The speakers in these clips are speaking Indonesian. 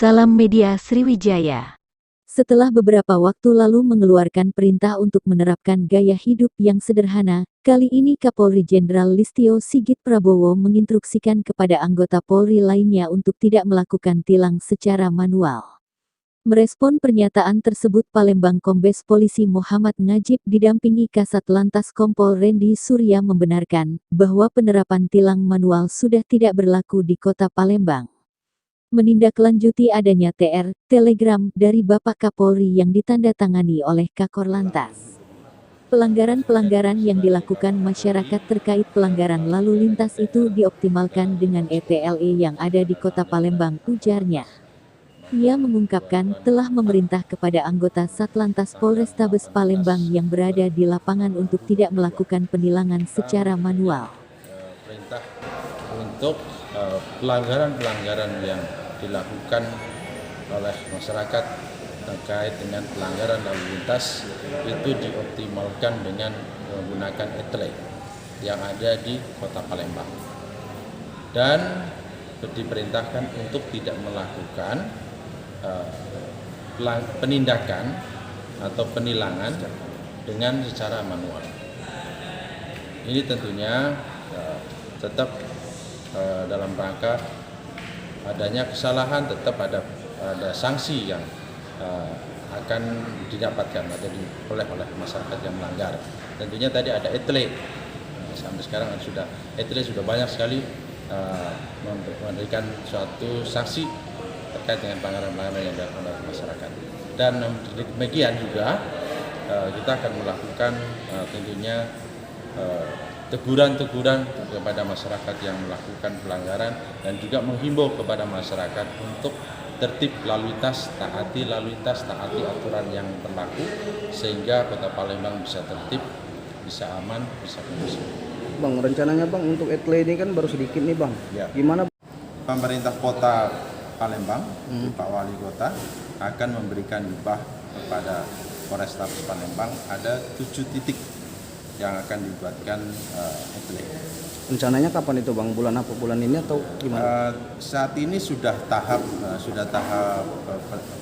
Salam Media Sriwijaya. Setelah beberapa waktu lalu mengeluarkan perintah untuk menerapkan gaya hidup yang sederhana, kali ini Kapolri Jenderal Listio Sigit Prabowo menginstruksikan kepada anggota Polri lainnya untuk tidak melakukan tilang secara manual. Merespon pernyataan tersebut, Palembang Kombes Polisi Muhammad Najib didampingi Kasat Lantas Kompol Rendy Surya membenarkan bahwa penerapan tilang manual sudah tidak berlaku di Kota Palembang. Menindaklanjuti adanya telegram dari Bapak Kapolri yang ditandatangani oleh Kakor Lantas. Pelanggaran-pelanggaran yang dilakukan masyarakat terkait pelanggaran lalu lintas itu dioptimalkan dengan ETLE yang ada di Kota Palembang, ujarnya. Ia mengungkapkan telah memerintah kepada anggota Satlantas Polrestabes Palembang yang berada di lapangan untuk tidak melakukan penilangan secara manual. Perintah untuk pelanggaran-pelanggaran yang dilakukan oleh masyarakat terkait dengan pelanggaran lalu lintas itu dioptimalkan dengan menggunakan ETLE yang ada di Kota Palembang, dan diperintahkan untuk tidak melakukan penindakan atau penilangan dengan secara manual. Ini tentunya tetap dalam rangka adanya kesalahan, tetap ada sanksi yang akan didapatkan atau diperoleh oleh masyarakat yang melanggar. Tentunya tadi ada ETLE, sampai sekarang ETLE sudah banyak sekali memberikan suatu sanksi terkait dengan pelanggaran-pelanggaran yang dilakukan oleh masyarakat. Dan demikian juga kita akan melakukan tentunya teguran-teguran kepada masyarakat yang melakukan pelanggaran, dan juga menghimbau kepada masyarakat untuk tertib lalu lintas, taati aturan yang berlaku, sehingga Kota Palembang bisa tertib, bisa aman, bisa kondusif. Bang, rencananya Bang untuk ETLE ini kan baru sedikit nih Bang. Ya. Gimana? Pemerintah Kota Palembang, Pak Wali Kota akan memberikan hibah kepada Polrestabes Palembang ada 7 titik yang akan dibuatkan ETLE. Rencananya kapan itu Bang? Bulan apa? Bulan ini atau gimana? Saat ini sudah tahap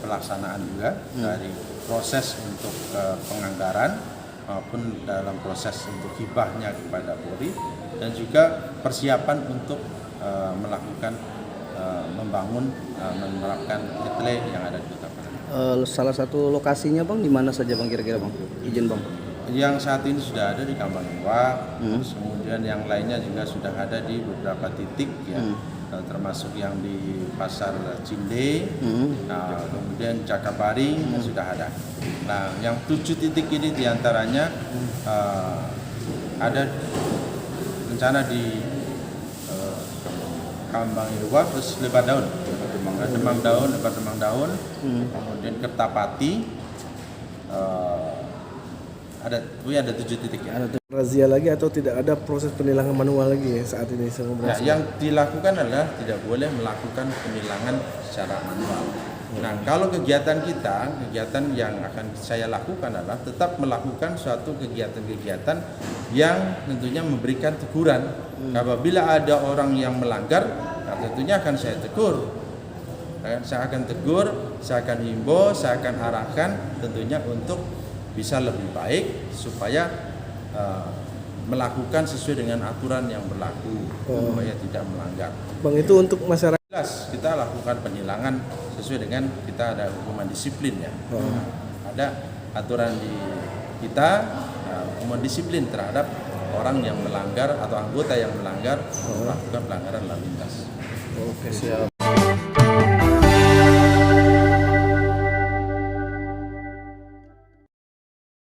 pelaksanaan juga dari proses untuk penganggaran maupun dalam proses untuk hibahnya kepada Polri, dan juga persiapan untuk melakukan menerapkan ETLE yang ada di Kota Palembang. Salah satu lokasinya Bang di mana saja Bang kira-kira Bang? Izin Bang. Yang saat ini sudah ada di Kambang Iwa, kemudian yang lainnya juga sudah ada di beberapa titik ya, termasuk yang di Pasar Cinde, kemudian Cakapari sudah ada. Nah, yang 7 titik ini diantaranya ada rencana di Kambang Iwa, terus Lebar Daun, Demang Daun, kemudian Kertapati. Ada 7 titik ya. Ada razia lagi atau tidak ada proses penilangan manual lagi ya saat ini? Nah, yang dilakukan adalah tidak boleh melakukan penilangan secara manual. Nah, kalau kegiatan yang akan saya lakukan adalah tetap melakukan suatu kegiatan-kegiatan yang tentunya memberikan teguran. Apabila ada orang yang melanggar, nah tentunya akan saya tegur. Saya akan tegur, saya akan himbau, saya akan arahkan tentunya untuk bisa lebih baik supaya melakukan sesuai dengan aturan yang berlaku, supaya tidak melanggar. Bang, itu untuk masyarakat. Jelas kita lakukan penilangan sesuai dengan kita ada hukuman disiplin ya. Ada aturan di kita, hukuman disiplin terhadap orang yang melanggar atau anggota yang melanggar melakukan pelanggaran lalu lintas. Oke, siap.